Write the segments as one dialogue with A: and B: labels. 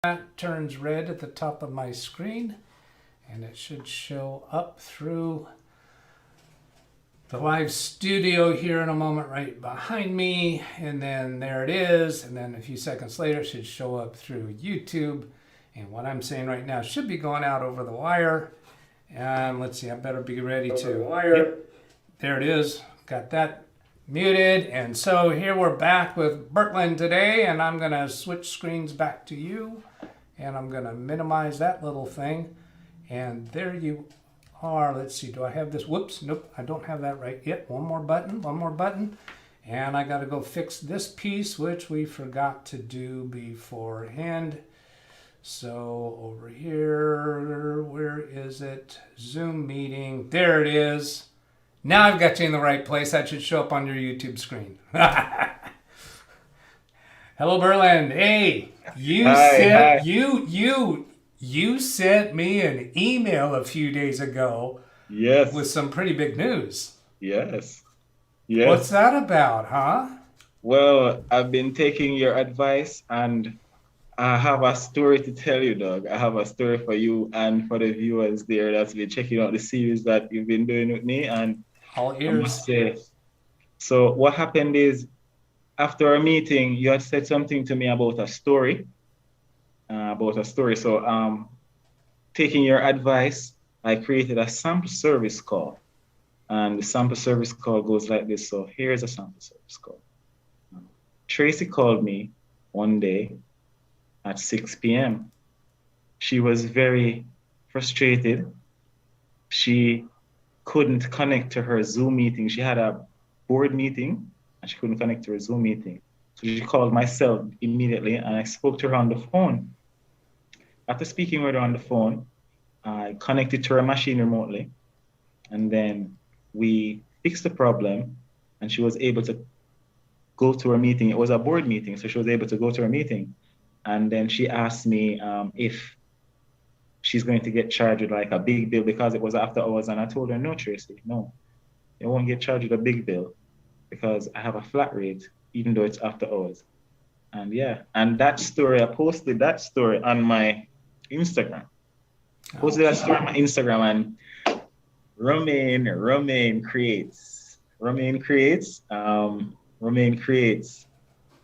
A: That turns red at the top of my screen, and it should show up through the live studio here in a moment right behind me, and then there it is, and then a few seconds later it should show up through YouTube, and what I'm saying right now should be going out over the wire. And let's see, I better be ready to wire. Yep. There it is, got that muted. And so here we're back with Bertland today, and I'm gonna switch screens back to you, and I'm gonna minimize that little thing, and there you are. Let's see, do I have this? Whoops, nope, I don't have that right yet. One more button, and I gotta go fix this piece, which we forgot to do beforehand. So over here, where is it? Zoom meeting, there it is. Now I've got you in the right place. That should show up on your YouTube screen. Hello, Bertland. Hey, you sent me an email a few days ago.
B: Yes.
A: With some pretty big news.
B: Yes.
A: What's that about, huh?
B: Well, I've been taking your advice, and I have a story to tell you, Doug. I have a story for you and for the viewers there that's been checking out the series that you've been doing with me. And
A: all ears.
B: I must say, so what happened is, after a meeting, you had said something to me about a story. So taking your advice, I created a sample service call. And the sample service call goes like this. So here's a sample service call. Tracy called me one day at 6 p.m. She was very frustrated. She couldn't connect to her Zoom meeting. She had a board meeting and she couldn't connect to her Zoom meeting. So she called myself immediately, and I spoke to her on the phone. After speaking with her on the phone, I connected to her machine remotely, and then we fixed the problem, and she was able to go to her meeting. It was a board meeting, so she was able to go to her meeting. And then she asked me if she's going to get charged with like a big bill because it was after hours. And I told her, no, Tracy, no, you won't get charged with a big bill because I have a flat rate, even though it's after hours. And yeah, and that story, I posted that story on my Instagram. And Romaine creates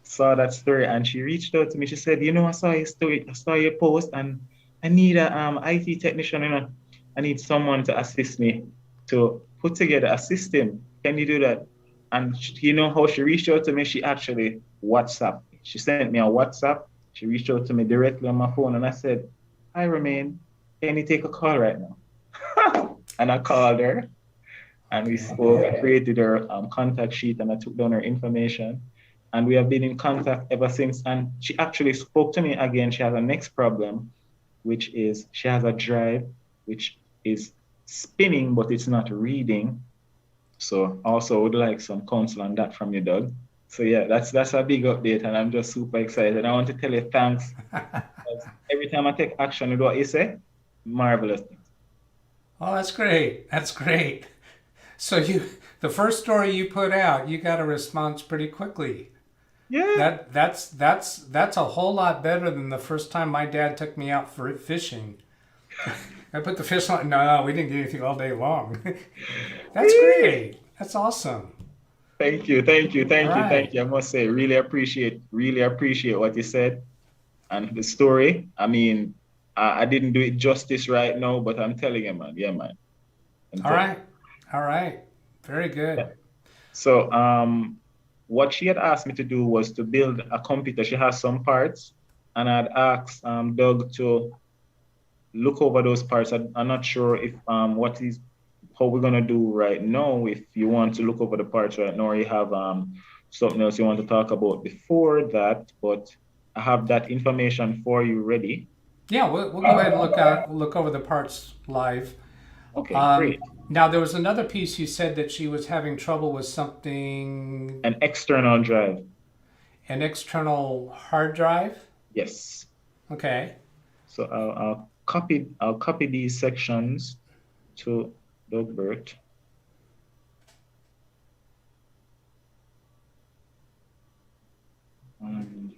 B: saw that story, and she reached out to me. She said, I saw your story, I saw your post, and I need a IT technician, I need someone to assist me to put together a system. Can you do that? And you know how she reached out to me? She actually WhatsApped me. She sent me a WhatsApp. She reached out to me directly on my phone, and I said, hi, Romaine, can you take a call right now? And I called her, and we spoke. I created her contact sheet, and I took down her information. And we have been in contact ever since. And she actually spoke to me again. She has a next problem, which is she has a drive which is spinning, but it's not reading. So also would like some counsel on that from you, Doug. So yeah, that's a big update, and I'm just super excited. I want to tell you thanks. Every time I take action with what you say, marvelous things.
A: Oh, that's great. That's great. So the first story you put out, you got a response pretty quickly.
B: Yeah.
A: That's a whole lot better than the first time my dad took me out for fishing. I put the fish on. No, we didn't get anything all day long. That's great. That's awesome.
B: Thank you. I must say, really appreciate what you said and the story. I mean, I didn't do it justice right now, but I'm telling you, man. Yeah, man.
A: All right. Very good.
B: Yeah. So, what she had asked me to do was to build a computer. She has some parts, and I'd asked Doug to look over those parts. I'm not sure if how we're gonna do right now. If you want to look over the parts right now, or you have something else you want to talk about before that, but I have that information for you ready.
A: Yeah, we'll go ahead and look over the parts live.
B: Okay, great.
A: Now there was another piece you said that she was having trouble with something.
B: An external drive.
A: An external hard drive.
B: Yes.
A: Okay.
B: So I'll copy these sections to Dogbert. And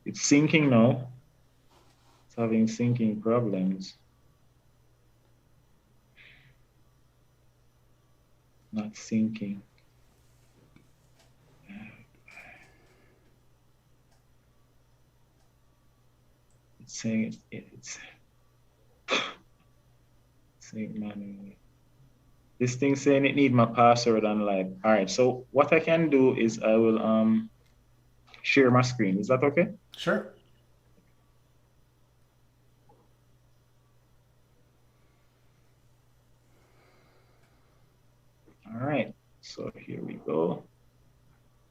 B: It's syncing now. It's having syncing problems. Not syncing. It's saying it's saying manually. This thing saying it need my password on live. All right, so what I can do is I will share my screen. Is that okay?
A: Sure.
B: All right, so here we go.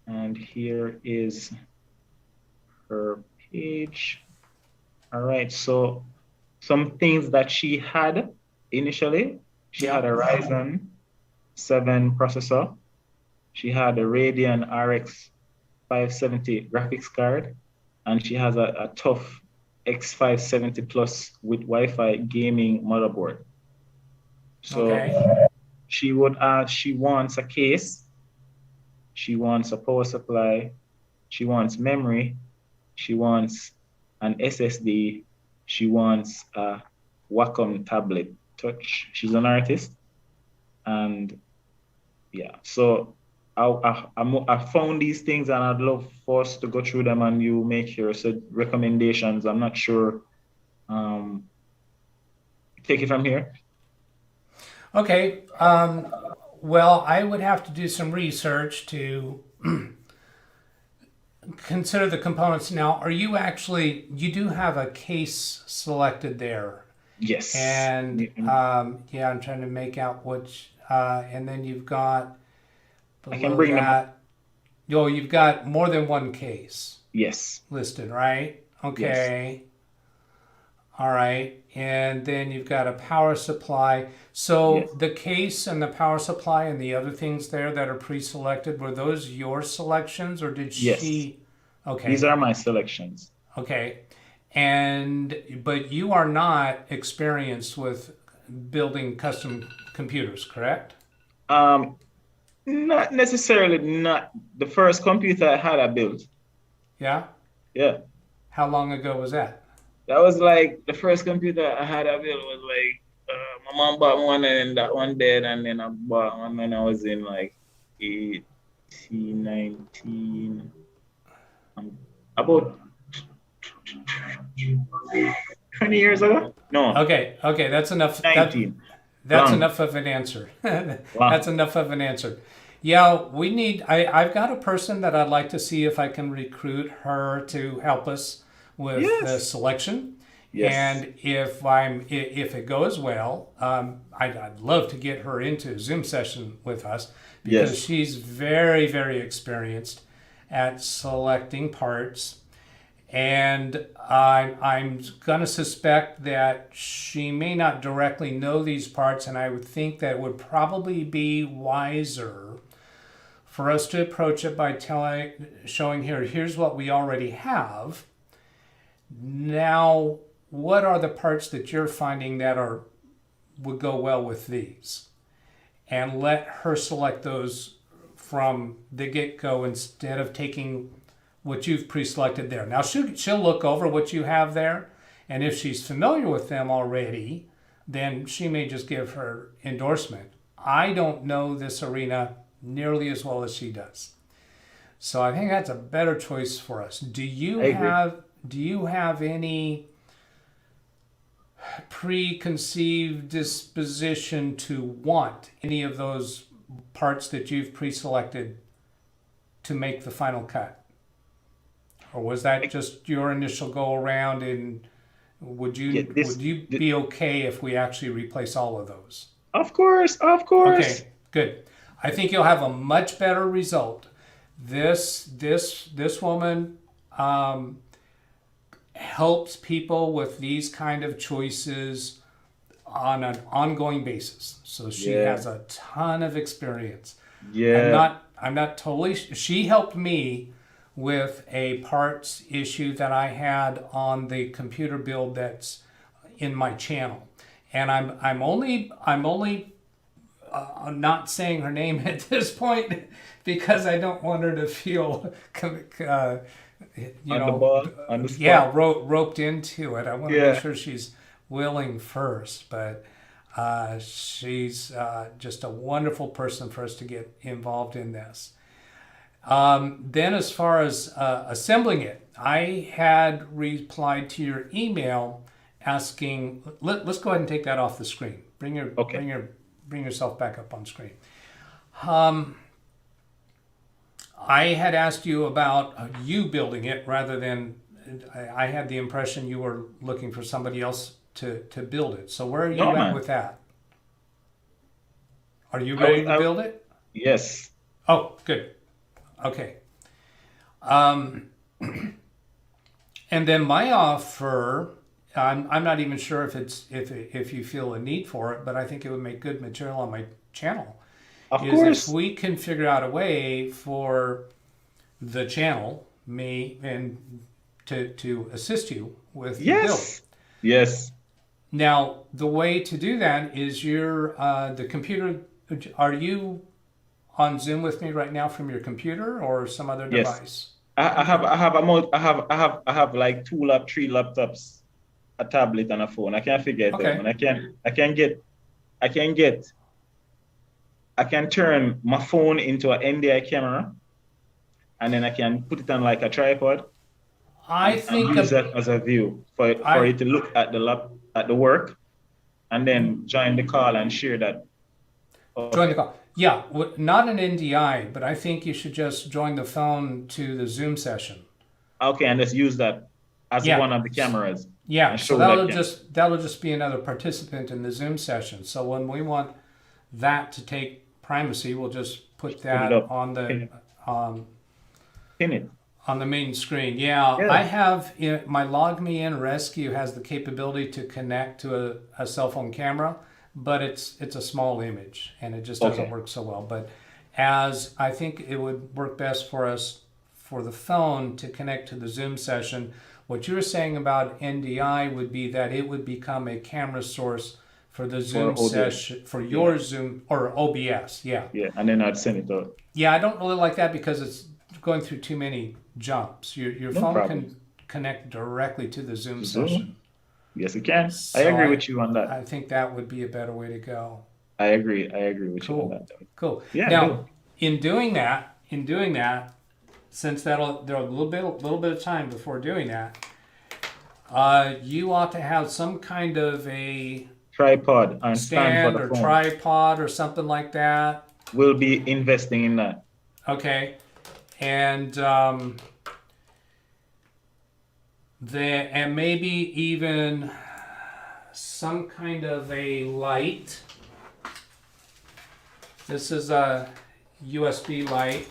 B: And here is her page. All right, so some things that she had initially, she had a Ryzen 7 processor. She had a Radeon RX 570 graphics card, and she has a tough X570 Plus with Wi-Fi gaming motherboard. So
A: Okay.
B: she wants a case, she wants a power supply, she wants memory, she wants an SSD, she wants a Wacom tablet touch. She's an artist, and yeah, so I found these things, and I'd love for us to go through them and you make your recommendations. I'm not sure. Take it from here.
A: Okay. Well, I would have to do some research to consider the components. Now, are you actually, you do have a case selected there.
B: Yes.
A: And yeah, I'm trying to make out which, and then you've got below
B: I can bring them up.
A: Oh, you've got more than one case.
B: Yes.
A: Listed, right? Okay. Yes. All right. And then you've got a power supply. So yes. The case and the power supply and the other things there that are pre-selected, were those your selections, or did
B: yes.
A: she? Okay.
B: These are my selections.
A: Okay. But you are not experienced with building custom computers, correct?
B: Not necessarily. Not the first computer I had, I built.
A: Yeah?
B: Yeah.
A: How long ago was that?
B: That was like, the first computer I had, I built was like, my mom bought one and that one dead, and then I bought one when I was in like 18, 19, about 20 years ago? No.
A: Okay, that's enough.
B: 19.
A: That's enough of an answer. That's enough of an answer. Yeah, we need, I've got a person that I'd like to see if I can recruit her to help us with the selection. Yes. And if it goes well, I'd love to get her into a Zoom session with us, because she's very, very experienced at selecting parts. And I'm going to suspect that she may not directly know these parts, and I would think that it would probably be wiser for us to approach it by showing her, here's what we already have. Now, what are the parts that you're finding that would go well with these? And let her select those from the get-go instead of taking what you've pre-selected there. Now, she'll look over what you have there, and if she's familiar with them already, then she may just give her endorsement. I don't know this arena nearly as well as she does. So I think that's a better choice for us. Do you have any preconceived disposition to want any of those parts that you've pre-selected to make the final cut? Or was that just your initial go around, and would you be okay if we actually replace all of those?
B: Of course.
A: Okay, good. I think you'll have a much better result. This woman helps people with these kind of choices on an ongoing basis. So she has a ton of experience. Yeah. I'm not totally. She helped me with a parts issue that I had on the computer build that's in my channel, and I'm only not saying her name at this point because I don't want her to feel,
B: On the ball, on the spot.
A: yeah, roped into it. I want to
B: Yeah.
A: make sure she's willing first, but she's just a wonderful person for us to get involved in this. Then as far as assembling it, I had replied to your email asking, let's go ahead and take that off the screen. Bring yourself back up on screen. I had asked you about you building it rather than, I had the impression you were looking for somebody else to build it. So where are you at with that? Are you ready to build it?
B: Yes.
A: Oh, good. Okay. And then my offer, I'm not even sure if you feel a need for it, but I think it would make good material on my channel.
B: Of course.
A: If we can figure out a way for the channel, me, and to assist you with the build.
B: Yes.
A: Now, the way to do that is the computer. Are you on Zoom with me right now from your computer or some other device?
B: I have like three laptops, a tablet, and a phone. I can't figure it out. And I can turn my phone into an NDI camera, and then I can put it on like a tripod.
A: I think
B: use that as a view for it to look at the work, and then join the call and share that.
A: Join the call. Yeah, not an NDI, but I think you should just join the phone to the Zoom session.
B: Okay, and just use that as one of the cameras.
A: Yeah, so that'll just be another participant in the Zoom session. So when we want that to take primacy, we'll just put that on the
B: pin it
A: on the main screen. Yeah. I have my LogMeIn Rescue has the capability to connect to a cell phone camera, but it's a small image and it just doesn't work so well. But as I think it would work best for us for the phone to connect to the Zoom session. What you were saying about NDI would be that it would become a camera source for the Zoom session, for your Zoom or OBS. Yeah.
B: Yeah, and then I'd send it out.
A: Yeah, I don't really like that because it's going through too many jumps. Your phone can connect directly to the Zoom session.
B: Yes, it can.
A: So
B: I agree with you on that.
A: I think that would be a better way to go.
B: I agree with you on that.
A: Cool.
B: Yeah.
A: Now, in doing that, since there'll a little bit of time before doing that, you ought to have some kind of a
B: tripod and
A: stand
B: for the
A: or
B: phone.
A: tripod or something like that.
B: We'll be investing in that.
A: Okay, and and maybe even some kind of a light. This is a USB light.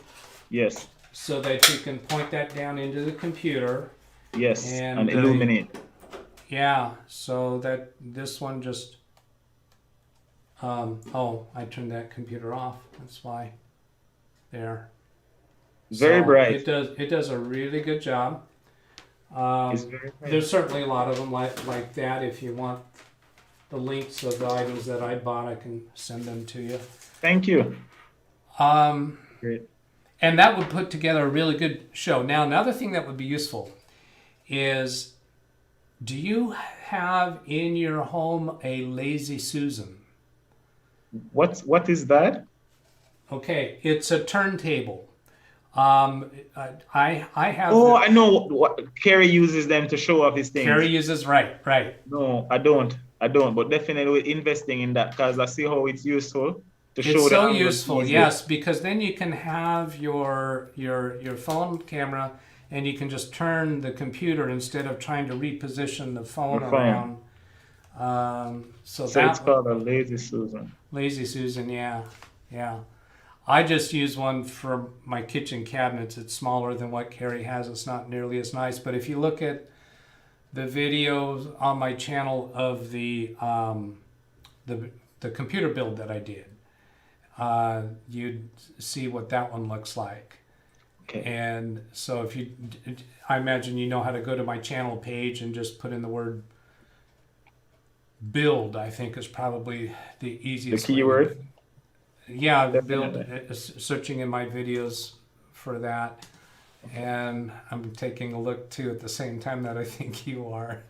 B: Yes.
A: So that you can point that down into the computer.
B: Yes, and illuminate.
A: Yeah, so that this one just, I turned that computer off. That's why. There.
B: Very bright.
A: It does a really good job. There's certainly a lot of them like that. If you want the links of the items that I bought, I can send them to you.
B: Thank you. Great.
A: And that would put together a really good show. Now, another thing that would be useful is, do you have in your home a Lazy Susan?
B: What is that?
A: Okay, it's a turntable. I have.
B: Oh, I know what Kerry uses them to show off his things.
A: Kerry uses right.
B: No, I don't. But definitely investing in that because I see how it's useful.
A: It's so useful, yes, because then you can have your phone camera and you can just turn the computer instead of trying to reposition the phone around. So
B: it's called a Lazy Susan.
A: Lazy Susan, yeah. I just use one for my kitchen cabinets. It's smaller than what Carrie has. It's not nearly as nice, but if you look at the videos on my channel of the computer build that I did, you'd see what that one looks like.
B: Okay.
A: And so I imagine you know how to go to my channel page and just put in the word build. I think is probably the easiest.
B: The keyword?
A: Yeah, build
B: Definitely.
A: searching in my videos for that, and I'm taking a look too at the same time that I think you are.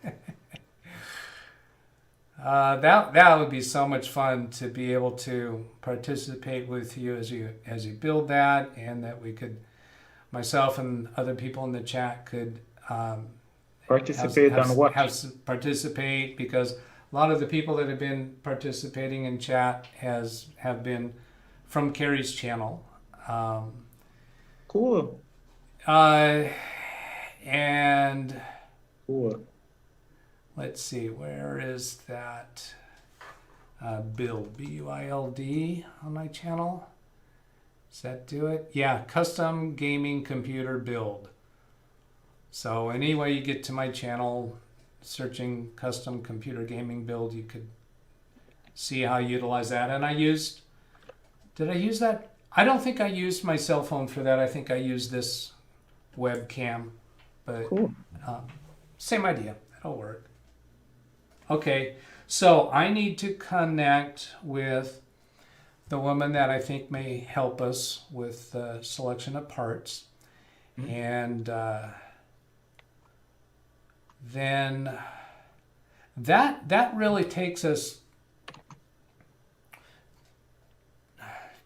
A: That would be so much fun to be able to participate with you as you build that, and that we could, myself and other people in the chat could
B: Participate and watch.
A: participate, because a lot of the people that have been participating in chat have been from Carrie's channel.
B: Cool.
A: Uh, and
B: Cool.
A: let's see, where is that build? BUILD on my channel. Does that do it? Yeah, custom gaming computer build. So any way you get to my channel, searching custom computer gaming build, you could see how I utilize that. And did I use that? I don't think I used my cell phone for that. I think I used this webcam, but
B: Cool.
A: same idea. That'll work. Okay, so I need to connect with the woman that I think may help us with the selection of parts. And then that really takes us,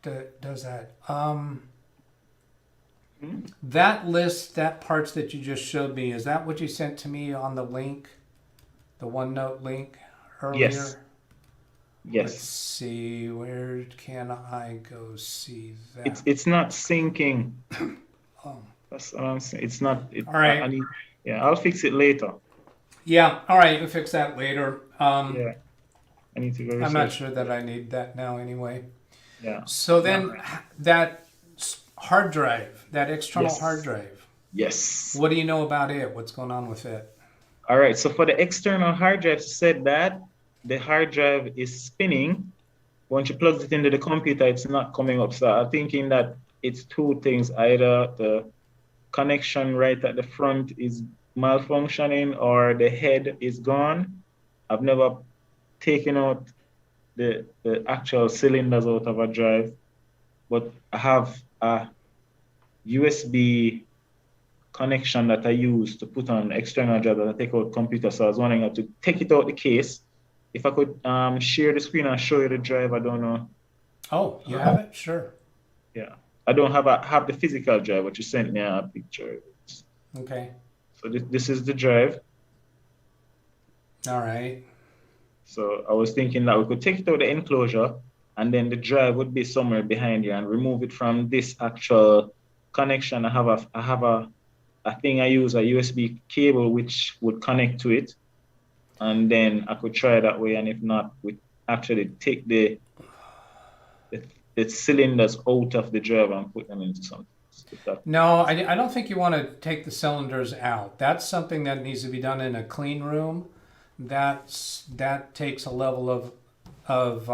A: does that that list, that parts that you just showed me, is that what you sent to me on the link, the OneNote link earlier?
B: Yes.
A: Let's
B: Yes.
A: see, where can I go see that?
B: It's not syncing.
A: Oh.
B: That's what I'm saying. It's not.
A: All right.
B: I need. Yeah, I'll fix it later.
A: Yeah, all right, we'll fix that later.
B: Yeah, I need to go
A: I'm not
B: research.
A: sure that I need that now anyway.
B: Yeah.
A: So then that hard drive, that external
B: Yes.
A: hard drive,
B: Yes.
A: what do you know about it? What's going on with it?
B: All right. So for the external hard drive, said that the hard drive is spinning. Once you plug it into the computer, it's not coming up. So I'm thinking that it's two things: either the connection right at the front is malfunctioning, or the head is gone. I've never taken out the actual cylinders out of a drive, but I have a USB connection that I use to put on external drive that I take out computer. So I was wondering how to take it out the case. If I could share the screen and show you the drive, I don't know.
A: Oh, you have it? Sure.
B: Yeah, I don't have the physical drive, but you sent me a picture.
A: Okay.
B: So this is the drive.
A: All right.
B: So I was thinking that we could take it out the enclosure, and then the drive would be somewhere behind here, and remove it from this actual connection. I have a thing I use, a USB cable, which would connect to it, and then I could try that way. And if not, we actually take the cylinders out of the drive and put them into something.
A: No, I don't think you want to take the cylinders out. That's something that needs to be done in a clean room. That takes a level of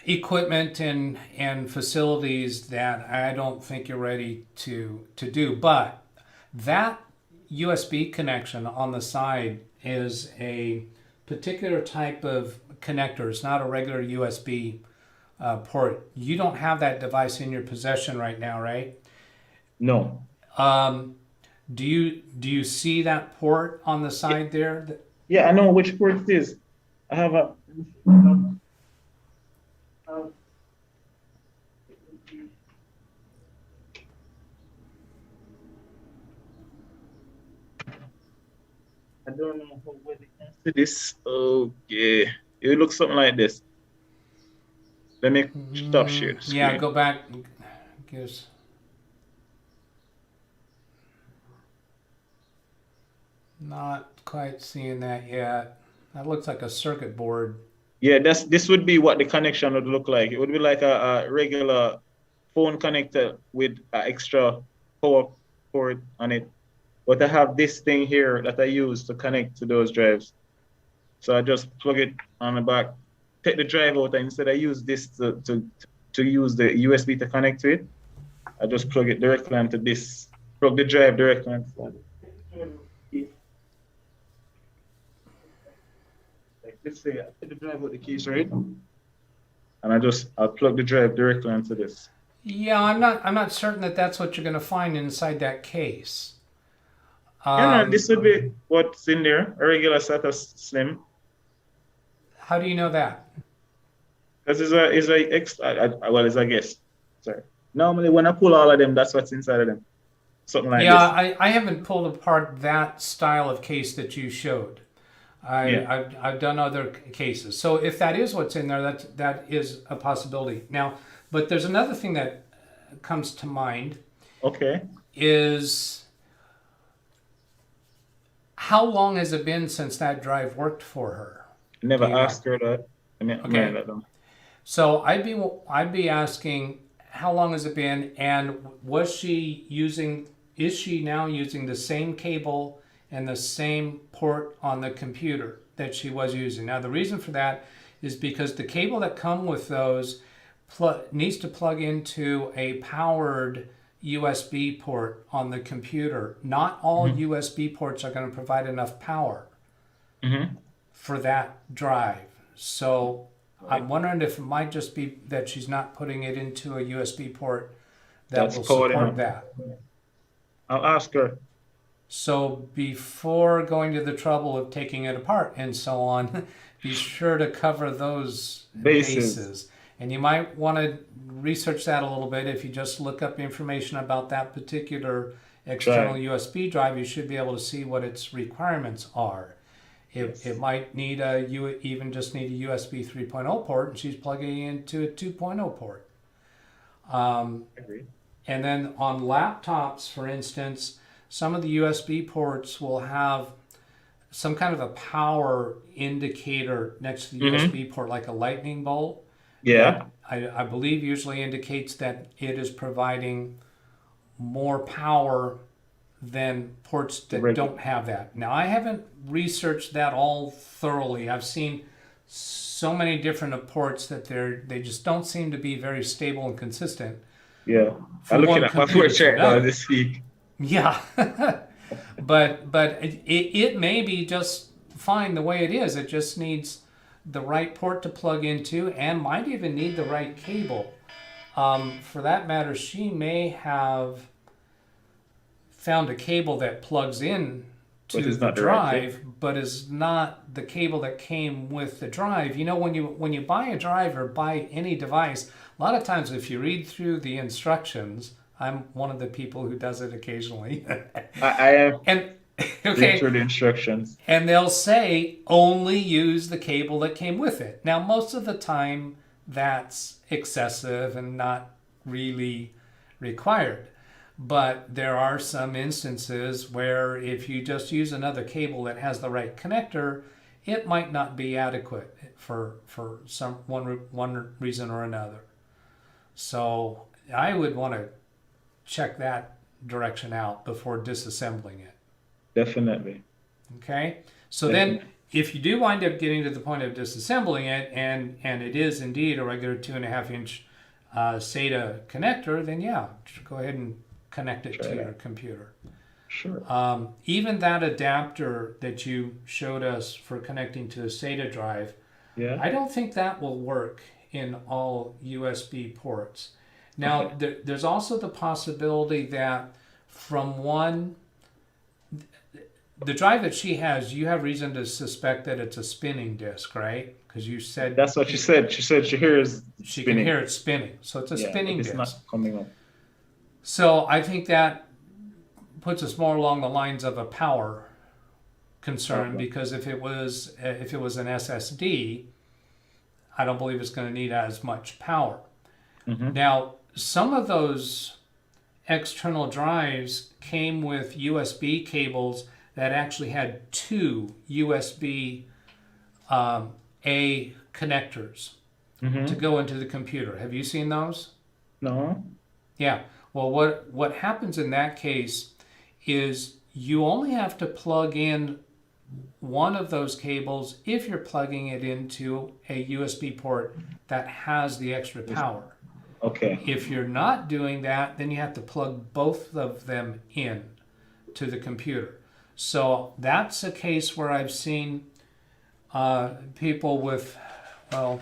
A: equipment and facilities that I don't think you're ready to do. But that USB connection on the side is a particular type of connector. It's not a regular USB port. You don't have that device in your possession right now, right?
B: No.
A: Do you see that port on the side there?
B: Yeah, I know which port it is. I have a. I don't know how well you can see this. Okay, it looks something like this. Let me stop share the screen.
A: Yeah, go back. Gives. Not quite seeing that yet. That looks like a circuit board.
B: Yeah, this would be what the connection would look like. It would be like a regular phone connector with an extra power port on it. But I have this thing here that I use to connect to those drives. So I just plug it on the back, take the drive out, and instead I use this to use the USB to connect to it. I just plug it directly onto this, plug the drive directly onto it. Like let's say I put the drive out the case, right? and I'll plug the drive directly into this.
A: Yeah, I'm not certain that that's what you're going to find inside that case.
B: This would be what's in there, a regular SATA Slim.
A: How do you know that?
B: Because it's a guess. Sorry. Normally when I pull all of them, that's what's inside of them. Something like
A: Yeah,
B: this.
A: I haven't pulled apart that style of case that you showed. I've done other cases. So if that is what's in there, that is a possibility. Now, but there's another thing that comes to mind.
B: Okay.
A: Is how long has it been since that drive worked for her?
B: Never asked her that. I mean,
A: okay.
B: That down.
A: So I'd be asking how long has it been, and is she now using the same cable and the same port on the computer that she was using? Now the reason for that is because the cable that come with those needs to plug into a powered USB port on the computer. Not all USB ports are going to provide enough power for that drive. So I'm wondering if it might just be that she's not putting it into a USB port that will support that.
B: I'll ask her.
A: So before going to the trouble of taking it apart and so on, be sure to cover those bases. And you might want to research that a little bit. If you just look up information about that particular external USB drive, you should be able to see what its requirements are. It might need even just need a USB 3.0 port, and she's plugging into a 2.0 port.
B: Agreed.
A: And then on laptops, for instance, some of the USB ports will have some kind of a power indicator next to the USB port, like a lightning bolt.
B: Yeah.
A: I believe usually indicates that it is providing more power than ports that don't have that. Now, I haven't researched that all thoroughly. I've seen so many different ports that they just don't seem to be very stable and consistent.
B: Yeah. I'm looking at my port right now this week.
A: Yeah. but it may be just fine the way it is. It just needs the right port to plug into and might even need the right cable. For that matter, she may have found a cable that plugs in to the drive, but is not the cable that came with the drive. You know, when you buy a drive or buy any device, a lot of times if you read through the instructions, I'm one of the people who does it occasionally.
B: I am.
A: And
B: read through the instructions.
A: And they'll say only use the cable that came with it. Now, most of the time, that's excessive and not really required. But there are some instances where if you just use another cable that has the right connector, it might not be adequate for one reason or another. So I would want to check that direction out before disassembling it.
B: Definitely.
A: Okay. So then if you do wind up getting to the point of disassembling it and it is indeed a regular 2.5-inch SATA connector, then yeah, go ahead and connect it to your computer.
B: Sure.
A: Even that adapter that you showed us for connecting to a SATA drive, I don't think that will work in all USB ports. Now, there's also the possibility that from the drive that she has, you have reason to suspect that it's a spinning disk, right? Because you said...
B: That's what she said. She said she hears
A: She can hear it spinning. So it's a spinning disk.
B: It's not coming up.
A: So I think that puts us more along the lines of a power concern, because if it was an SSD, I don't believe it's going to need as much power. Now, some of those external drives came with USB cables that actually had two USB A connectors to go into the computer. Have you seen those?
B: No.
A: Yeah. Well, what happens in that case is you only have to plug in one of those cables if you're plugging it into a USB port that has the extra power.
B: Okay.
A: If you're not doing that, then you have to plug both of them in to the computer. So that's a case where I've seen people with, well,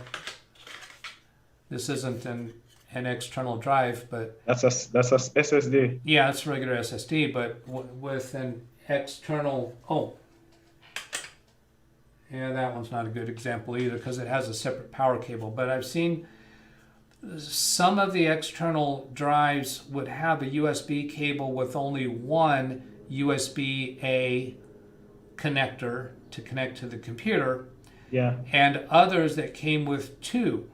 A: This isn't an external drive, but
B: That's a SSD.
A: yeah, it's a regular SSD, but with an external. Oh, yeah, that one's not a good example either because it has a separate power cable. But I've seen some of the external drives would have a USB cable with only one USB-A connector to connect to the computer,
B: Yeah.
A: and others that came with two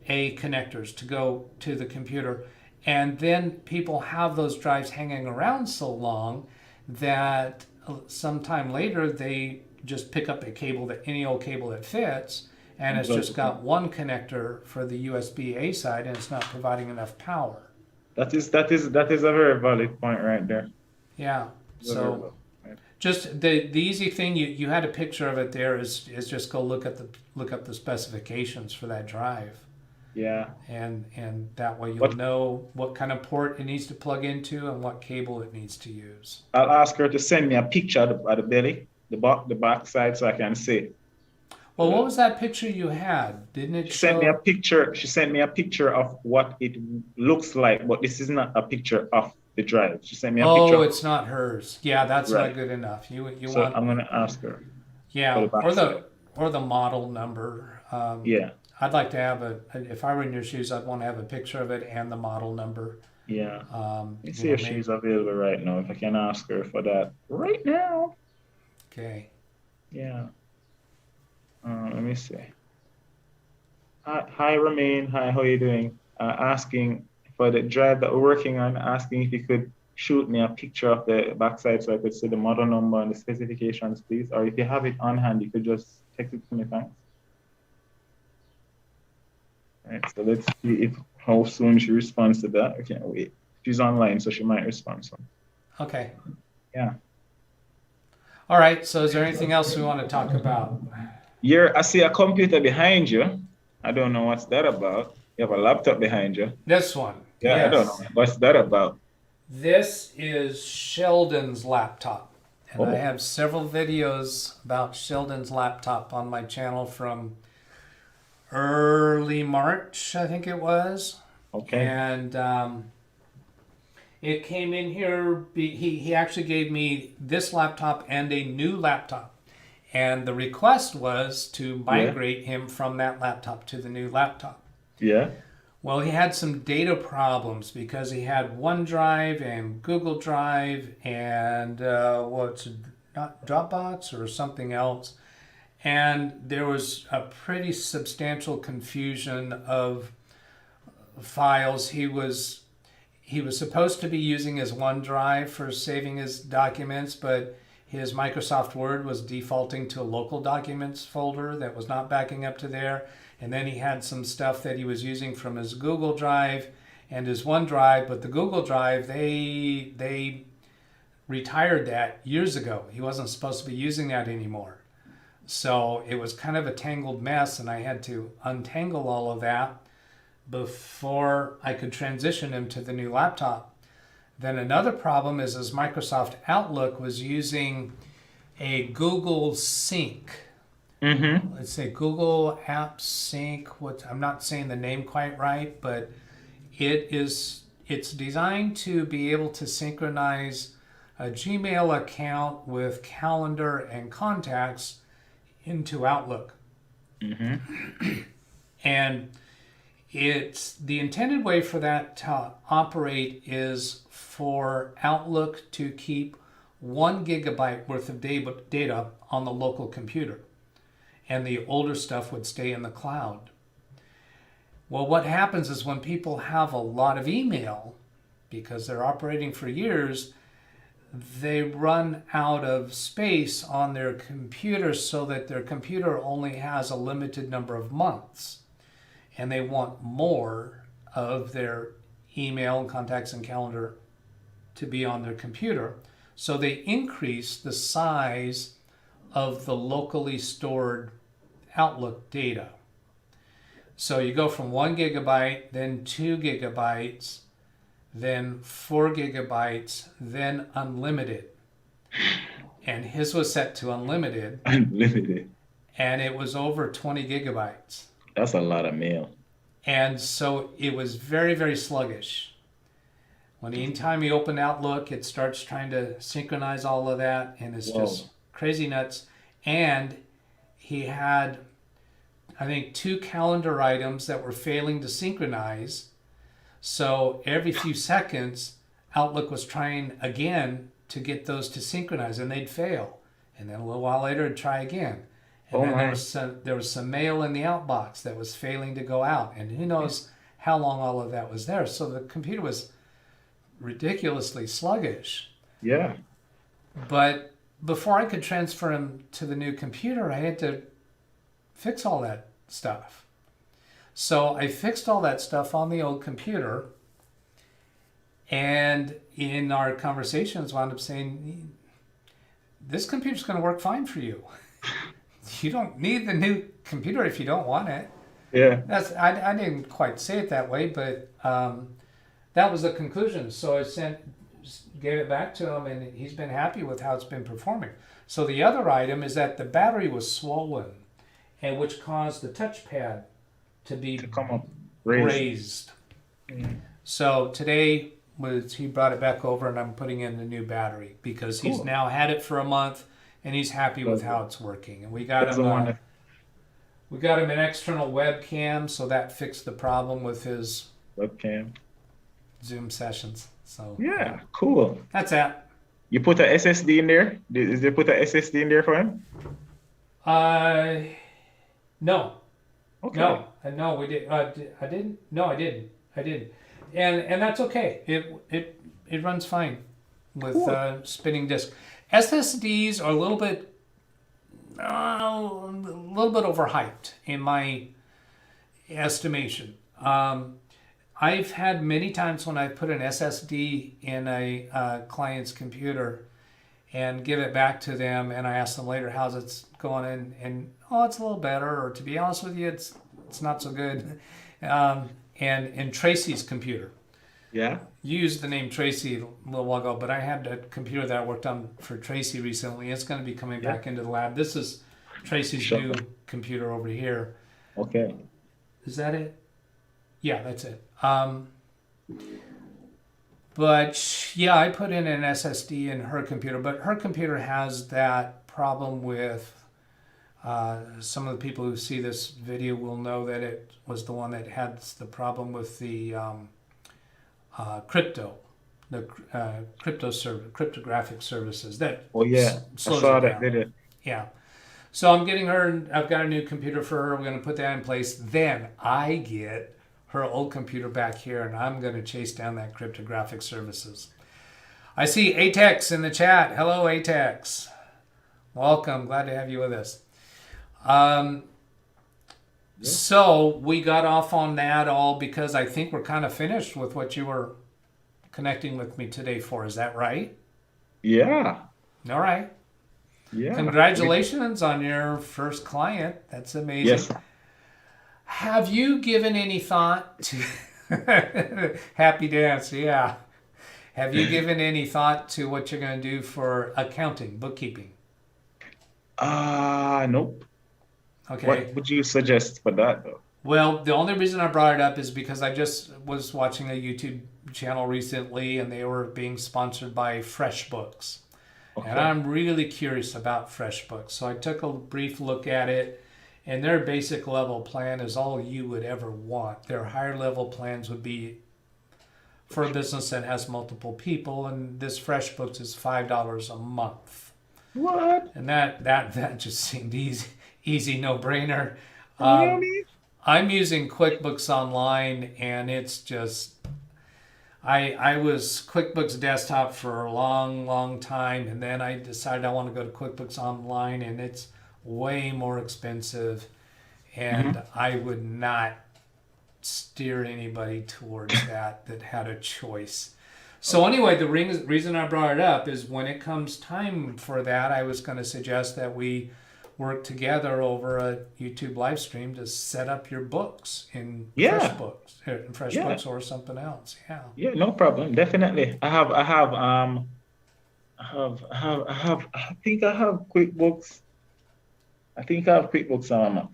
A: A connectors to go to the computer. And then people have those drives hanging around so long that sometime later they just pick up a cable, that any old cable that fits, and it's just got one connector for the USB-A side, and it's not providing enough power.
B: That is a very valid point right there.
A: Yeah. So just the easy thing, you had a picture of it there, is just go look up the specifications for that drive.
B: Yeah.
A: And that way you'll know what kind of port it needs to plug into and what cable it needs to use.
B: I'll ask her to send me a picture of the belly, the back side, so I can see.
A: Well, what was that picture you had? Didn't it
B: She
A: show?
B: sent me a picture. She sent me a picture of what it looks like, but this is not a picture of the drive. She sent me a picture.
A: Oh, it's not hers. Yeah, that's not good enough. You
B: So
A: want.
B: I'm gonna ask her.
A: Yeah, or the model number.
B: Yeah.
A: I'd like to have if I were in your shoes, I'd want to have a picture of it and the model number.
B: Yeah. Let me see if she's available right now. If I can ask her for that right now.
A: Okay.
B: Yeah. Let me see. Hi, Romaine. Hi, how are you doing? Asking for the drive that we're working on, asking if you could shoot me a picture of the backside so I could see the model number and the specifications, please. Or if you have it on hand, you could just text it to me, thanks. All right, so let's see how soon she responds to that. I can't wait. She's online, so she might respond soon.
A: Okay.
B: Yeah.
A: All right. So is there anything else we want to talk about?
B: I see a computer behind you. I don't know what's that about. You have a laptop behind you.
A: This one.
B: Yeah,
A: Yes.
B: I don't know. What's that about?
A: This is Sheldon's laptop. And I have several videos about Sheldon's laptop on my channel from early March, I think it was.
B: Okay.
A: And it came in here. He actually gave me this laptop and a new laptop. And the request was to migrate him from that laptop to the new laptop.
B: Yeah.
A: Well, he had some data problems because he had OneDrive and Google Drive and not Dropbox or something else. And there was a pretty substantial confusion of files. He was supposed to be using his OneDrive for saving his documents, but his Microsoft Word was defaulting to a local documents folder that was not backing up to there. And then he had some stuff that he was using from his Google Drive and his OneDrive, but the Google Drive, they retired that years ago. He wasn't supposed to be using that anymore. So it was kind of a tangled mess, and I had to untangle all of that before I could transition him to the new laptop. Then another problem is his Microsoft Outlook was using a Google Sync.
B: Mm-hmm.
A: Let's say Google App Sync. I'm not saying the name quite right, but it's designed to be able to synchronize a Gmail account with calendar and contacts into Outlook.
B: Mm-hmm.
A: And it's the intended way for that to operate is for Outlook to keep 1 gigabyte worth of data on the local computer, and the older stuff would stay in the cloud. Well, what happens is when people have a lot of email, because they're operating for years, they run out of space on their computer so that their computer only has a limited number of months. And they want more of their email and contacts and calendar to be on their computer. So they increase the size of the locally stored Outlook data. So you go from 1 gigabyte, then 2 gigabytes, then 4 gigabytes, then unlimited. And his was set to unlimited.
B: Unlimited.
A: And it was over 20 gigabytes.
B: That's a lot of mail.
A: And so it was very, very sluggish. Anytime you open Outlook, it starts trying to synchronize all of that, and it's just crazy nuts. And he had, I think, 2 calendar items that were failing to synchronize. So every few seconds, Outlook was trying again to get those to synchronize, and they'd fail. And then a little while later, it'd try again. And then there was some mail in the outbox that was failing to go out. And who knows how long all of that was there. So the computer was ridiculously sluggish.
B: Yeah.
A: But before I could transfer him to the new computer, I had to fix all that stuff. So I fixed all that stuff on the old computer. And in our conversations, wound up saying, this computer's going to work fine for you. You don't need the new computer if you don't want it.
B: Yeah.
A: I didn't quite say it that way, but that was the conclusion. So I gave it back to him, and he's been happy with how it's been performing. So the other item is that the battery was swollen, and which caused the touchpad to
B: come up
A: raised. So today he brought it back over, and I'm putting in the new battery because he's now had it for a month, and he's happy with how it's working. And we got him an external webcam, so that fixed the problem with his
B: webcam
A: Zoom sessions. So
B: yeah, cool.
A: That's that.
B: You put a SSD in there? Did they put a SSD in there for him?
A: No.
B: Okay.
A: No, we did. I didn't. No, I didn't. And that's okay. It runs fine with spinning disk. SSDs are a little bit overhyped in my estimation. I've had many times when I put an SSD in a client's computer and give it back to them, and I ask them later how's it going, and it's a little better, or to be honest with you, it's not so good. And Tracy's computer.
B: Yeah.
A: You used the name Tracy a little while ago, but I had a computer that I worked on for Tracy recently. It's going to be coming back into the lab. This is Tracy's new computer over here.
B: Okay.
A: Is that it? Yeah, that's it. But yeah, I put in an SSD in her computer, but her computer has that problem with some of the people who see this video will know that it was the one that had the problem with the cryptographic services that
B: I saw that video.
A: Yeah. So I've got a new computer for her. We're going to put that in place. Then I get her old computer back here, and I'm going to chase down that cryptographic services. I see Atex in the chat. Hello, Atex. Welcome. Glad to have you with us. So we got off on that all because I think we're kind of finished with what you were connecting with me today for. Is that right?
B: Yeah.
A: All right.
B: Yeah.
A: Congratulations on your first client. That's amazing.
B: Yes.
A: Have you given any thought to happy dance? Yeah. Have you given any thought to what you're going to do for accounting, bookkeeping?
B: Nope.
A: Okay.
B: What would you suggest for that, though?
A: Well, the only reason I brought it up is because I just was watching a YouTube channel recently, and they were being sponsored by FreshBooks. Okay. And I'm really curious about FreshBooks. So I took a brief look at it, and their basic level plan is all you would ever want. Their higher level plans would be for a business that has multiple people, and this FreshBooks is $5 a month.
B: What?
A: And that just seemed easy no-brainer.
B: Really?
A: I'm using QuickBooks Online, and it's just I was QuickBooks Desktop for a long time, and then I decided I want to go to QuickBooks Online, and it's way more expensive, and I would not steer anybody towards that had a choice. So anyway, the reason I brought it up is when it comes time for that, I was going to suggest that we work together over a YouTube live stream to set up your books in FreshBooks or something else. Yeah.
B: Yeah, no problem. Definitely. I think I have QuickBooks. I think I have QuickBooks on my Mac.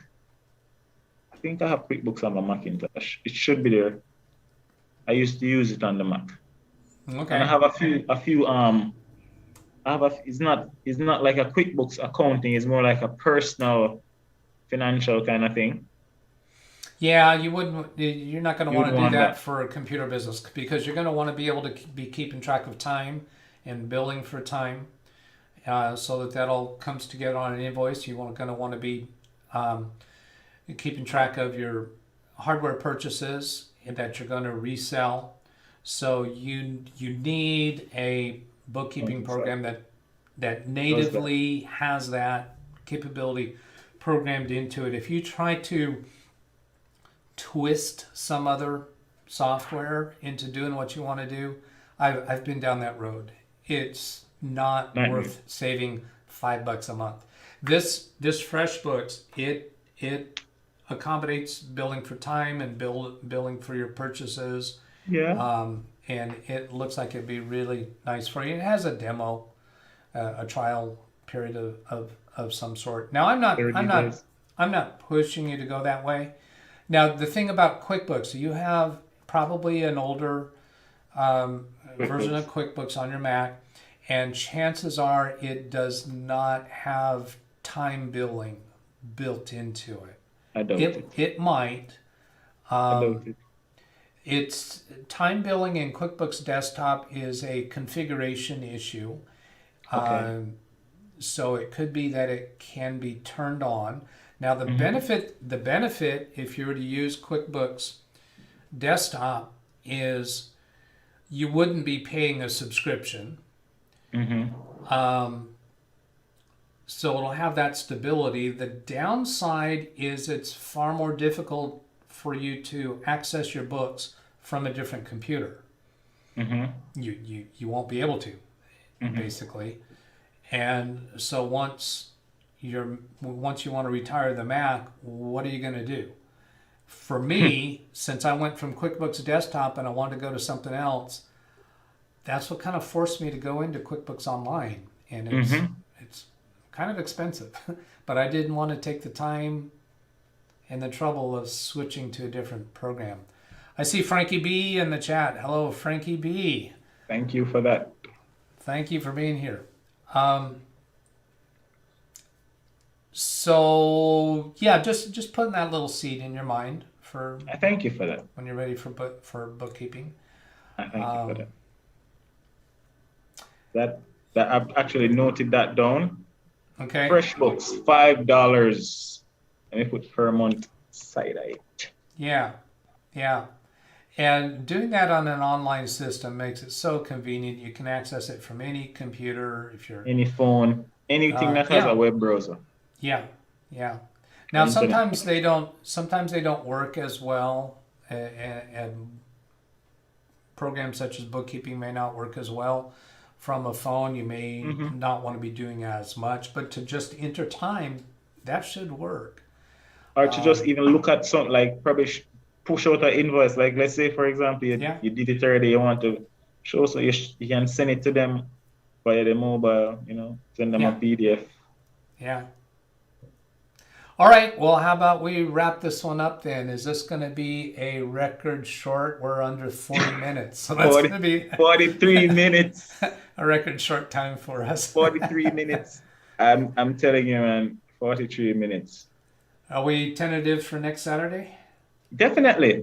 B: think I have QuickBooks on my Macintosh. It should be there. I used to use it on the Mac. And I
A: Okay.
B: have it's not like a QuickBooks accounting, it's more like a personal financial kind of thing.
A: Yeah, you wouldn't. You're not going to
B: You would
A: want to do
B: want
A: that
B: that.
A: for a computer business because you're going to want to be able to be keeping track of time and billing for time, so that all comes together on an invoice. You want going to want to be um, keeping track of your hardware purchases that you're going to resell. So you need a bookkeeping
B: So
A: program that
B: does that.
A: natively has that capability programmed into it. If you try to twist some other software into doing what you want to do, I've been down that road. It's not
B: Nightmare.
A: worth saving $5 a month. This FreshBooks, it accommodates billing for time and billing for your purchases,
B: Yeah,
A: and it looks like it'd be really nice for you. It has a demo, a trial period of some sort. Now
B: 30 days.
A: I'm not pushing you to go that way. Now the thing about QuickBooks, you have probably an older version of
B: QuickBooks.
A: QuickBooks on your Mac, and chances are it does not have time billing built into it.
B: I doubt it.
A: It might.
B: I doubt it.
A: It's time billing in QuickBooks Desktop is a configuration issue.
B: Okay.
A: So it could be that it can be turned on. Now
B: Mm-hmm.
A: the benefit if you were to use QuickBooks Desktop is you wouldn't be paying a subscription.
B: Mm-hmm.
A: So it'll have that stability. The downside is it's far more difficult for you to access your books from a different computer.
B: Mm-hmm.
A: You won't be able to,
B: Mm-hmm.
A: basically. And so once you want to retire the Mac, what are you going to do? For me, since I went from QuickBooks Desktop and I wanted to go to something else, that's what kind of forced me to go into QuickBooks Online, and
B: Mm-hmm.
A: it's kind of expensive, but I didn't want to take the time and the trouble of switching to a different program. I see Frankie B in the chat. Hello, Frankie B.
B: Thank you for that.
A: Thank you for being here. So yeah, just putting that little seed in your mind for
B: I thank you for that.
A: when you're ready for bookkeeping.
B: I thank you for
A: Um,
B: that. That I've actually noted that down.
A: okay.
B: FreshBooks, $5. Let me put per month side eye.
A: Yeah. Yeah. And doing that on an online system makes it so convenient. You can access it from any computer if you're.
B: Any phone, anything that has a
A: Yeah.
B: web browser
A: Yeah. Yeah.
B: or
A: Now
B: internet.
A: sometimes they don't work as well, and programs such as bookkeeping may not work as well from a phone. You may
B: Mm-hmm.
A: not want to be doing as much, but to just enter time, that should work.
B: Or to just even look at something like probably push out an invoice. Like let's say, for example,
A: Yeah.
B: you did it already, you want to show, so you can send it to them via the mobile, send them a
A: Yeah.
B: PDF.
A: Yeah. All right. Well, how about we wrap this one up then? Is this going to be a record short? We're under 40 minutes. So that's
B: 40,
A: going to be
B: 43 minutes.
A: a record short time for us.
B: 43 minutes. I'm telling you, man, 43 minutes.
A: Are we tentative for next Saturday?
B: Definitely.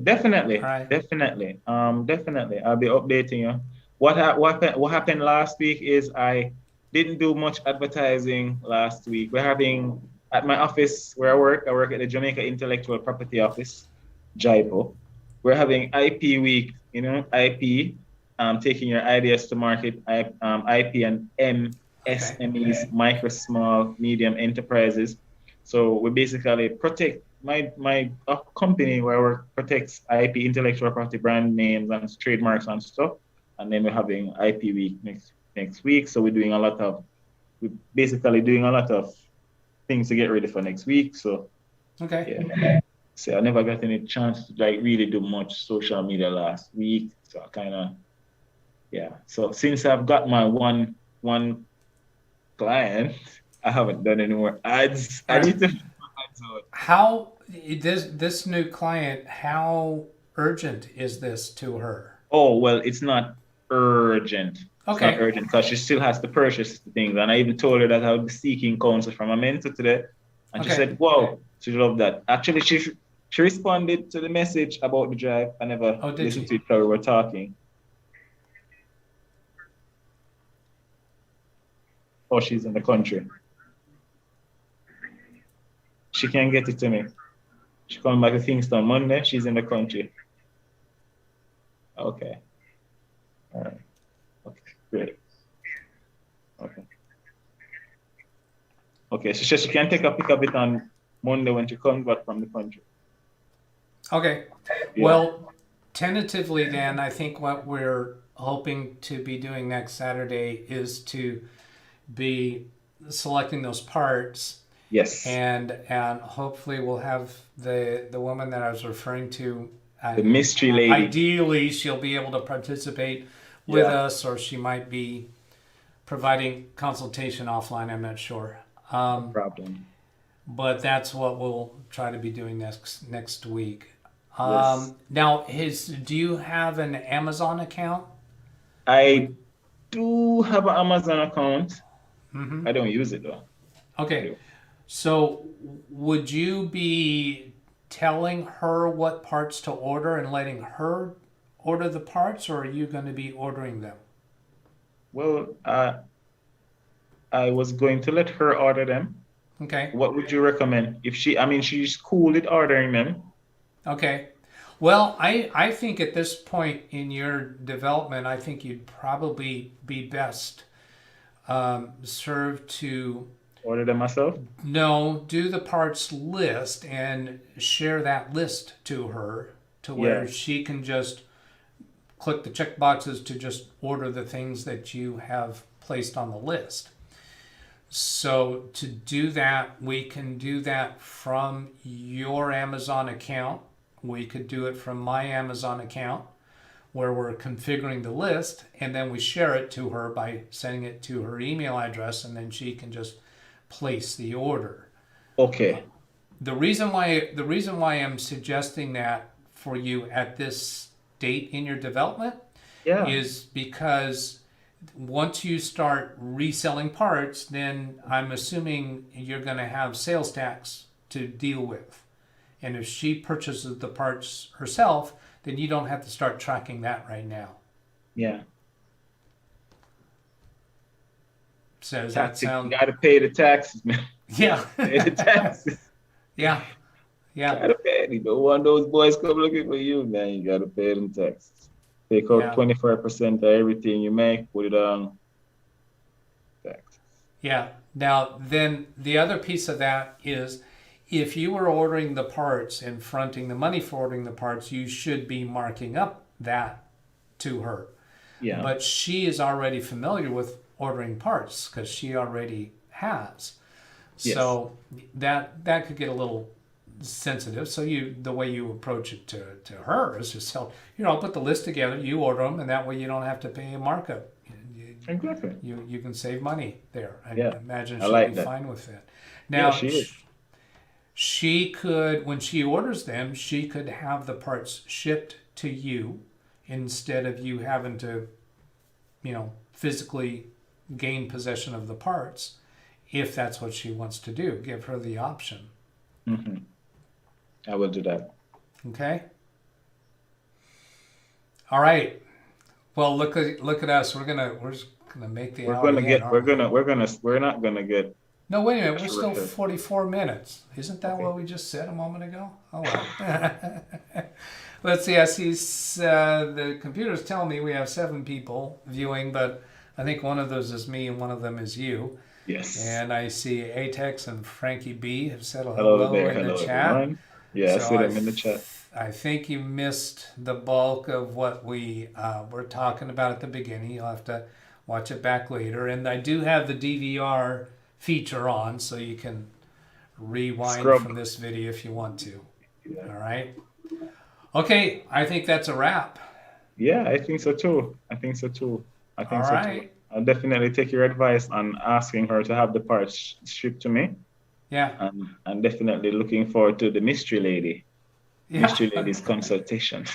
A: All right.
B: Definitely. I'll be updating you. What happened last week is I didn't do much advertising last week. We're having at my office where I work at the Jamaica Intellectual Property Office, JIPO. We're having IP week, IP, taking your ideas to market, IP and MSMEs, micro, small, medium enterprises. So we basically protect my company where I work protects IP, intellectual property, brand names and trademarks and stuff. And then we're having IP week next week. So we're basically doing a lot of things to get ready for next week. So
A: Okay.
B: yeah. So I never got any chance to really do much social media last week. So I kind of, yeah. So since I've got my one client, I haven't done any more ads. I
A: Right.
B: need to So,
A: how this new client, how urgent is this to her?
B: oh, well, it's not urgent. It's not
A: Okay.
B: urgent because she still has to purchase the things. And I even told her that I would be seeking counsel from a mentor today. And she
A: Okay.
B: said, wow, she loved that. Actually, she responded to the message about the drive. I never
A: Oh, did
B: listened
A: she?
B: to it while we were talking. Oh, she's in the country. She can get it to me. She coming back to Kingston Monday. She's in the country. Okay. All right. Okay. Great. Okay. Okay. So she can take a pick up it on Monday when she comes back from the country.
A: Okay.
B: Yeah.
A: Well, tentatively then, I think what we're hoping to be doing next Saturday is to be selecting those parts,
B: Yes.
A: and hopefully we'll have the woman that I was referring to.
B: The mystery lady.
A: Ideally, she'll be able to participate with
B: Yeah.
A: us, or she might be providing consultation offline. I'm not sure.
B: Problem.
A: But that's what we'll try to be doing next week.
B: Yes.
A: Now, do you have an Amazon account?
B: I do have an Amazon account.
A: Mm-hmm.
B: I don't use it though.
A: Okay. So, would you be telling her what parts to order and letting her order the parts, or are you going to be ordering them?
B: Well, I was going to let her order them.
A: Okay.
B: What would you recommend? If she's cool with ordering them.
A: Okay. Well, I think at this point in your development, I think you'd probably be best served to
B: Order them myself?
A: do the parts list and share that list to her to where
B: Yeah.
A: she can just click the check boxes to just order the things that you have placed on the list. So to do that, we can do that from your Amazon account. We could do it from my Amazon account where we're configuring the list, and then we share it to her by sending it to her email address, and then she can just place the order.
B: Okay.
A: The reason why I'm suggesting that for you at this date in your development
B: Yeah.
A: is because once you start reselling parts, then I'm assuming you're going to have sales tax to deal with. And if she purchases the parts herself, then you don't have to start tracking that right now.
B: Yeah.
A: So does that sound?
B: You gotta pay the taxes, man.
A: Yeah.
B: Pay the taxes.
A: Yeah. Yeah.
B: Gotta pay it. You don't want those boys come looking for you, man. You gotta pay them taxes. Take out
A: Yeah.
B: 25% of everything you make, put it on taxes.
A: Yeah. Now, then the other piece of that is if you were ordering the parts and fronting the money for ordering the parts, you should be marking up that to her.
B: Yeah.
A: But she is already familiar with ordering parts because she already has.
B: Yes.
A: So that could get a little sensitive. So the way you approach it to her is just tell, I'll put the list together, you order them, and that way you don't have to pay a markup.
B: Exactly.
A: You can save money there. I
B: Yeah.
A: imagine
B: I
A: she'll
B: like
A: be
B: that.
A: fine with it. Now,
B: Yeah, she is.
A: she could, when she orders them, she could have the parts shipped to you instead of you having to, physically gain possession of the parts, if that's what she wants to do. Give her the option.
B: Mm-hmm. I will do that.
A: Okay. All right. Well, look at us. We're just gonna make the hour again, aren't we?
B: We're not gonna get.
A: No, wait a minute. We're still
B: Okay.
A: 44 minutes. Isn't that
B: Okay.
A: what we just said a moment ago? Oh, well. Let's see. I see the computer's telling me we have 7 people viewing, but I think one of those is me and one of them is you.
B: Yes.
A: And I see Atex and Frankie B have said
B: Hello there.
A: in
B: Hello,
A: the chat.
B: everyone. Yeah, I
A: So
B: see them in the chat.
A: I think you missed the bulk of what we were talking about at the beginning. You'll have to watch it back later. And I do have the DVR feature on, so you can rewind
B: Scrub.
A: from this video if you want to.
B: Yeah.
A: All right. Okay, I think that's a wrap.
B: Yeah, I think so too.
A: All right.
B: I'll definitely take your advice on asking her to have the parts shipped to me.
A: Yeah.
B: And I'm definitely looking forward to the Mystery
A: Yeah.
B: Lady's consultation.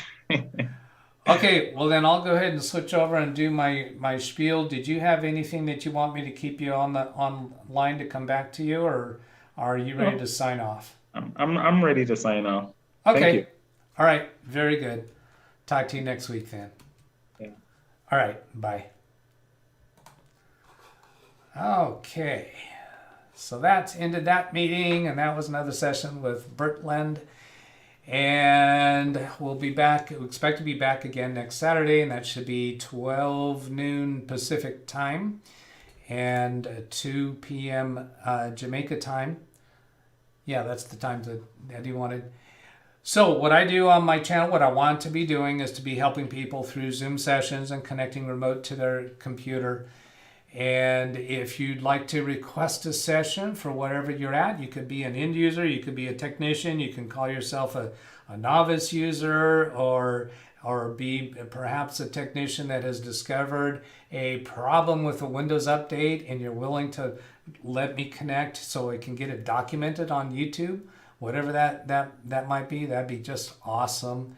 A: Okay, well then I'll go ahead and switch over and do my spiel. Did you have anything that you want me to keep you on the online to come back to you, or are you ready
B: No,
A: to sign off?
B: I'm ready to sign off. Thank you.
A: Okay. All right. Very good. Talk to you next week then.
B: Yeah.
A: All right. Bye. Okay. So that's ended that meeting, and that was another session with Bertland. And we'll be back. We expect to be back again next Saturday, and that should be 12 noon Pacific time and 2 p.m. Jamaica time. Yeah, that's the time that Eddie wanted. So what I do on my channel, what I want to be doing is to be helping people through Zoom sessions and connecting remote to their computer. And if you'd like to request a session for whatever you're at, you could be an end user, you could be a technician, you can call yourself a novice user, or be perhaps a technician that has discovered a problem with a Windows update and you're willing to let me connect so I can get it documented on YouTube, whatever that might be, that'd be just awesome.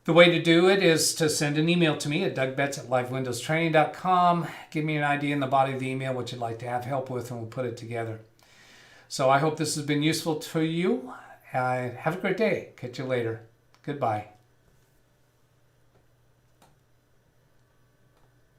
A: The way to do it is to send an email to me at DougBetts@LiveWindowsTraining.com. Give me an idea in the body of the email what you'd like to have help with, and we'll put it together. So I hope this has been useful to you. Have a great day. Catch you later. Goodbye.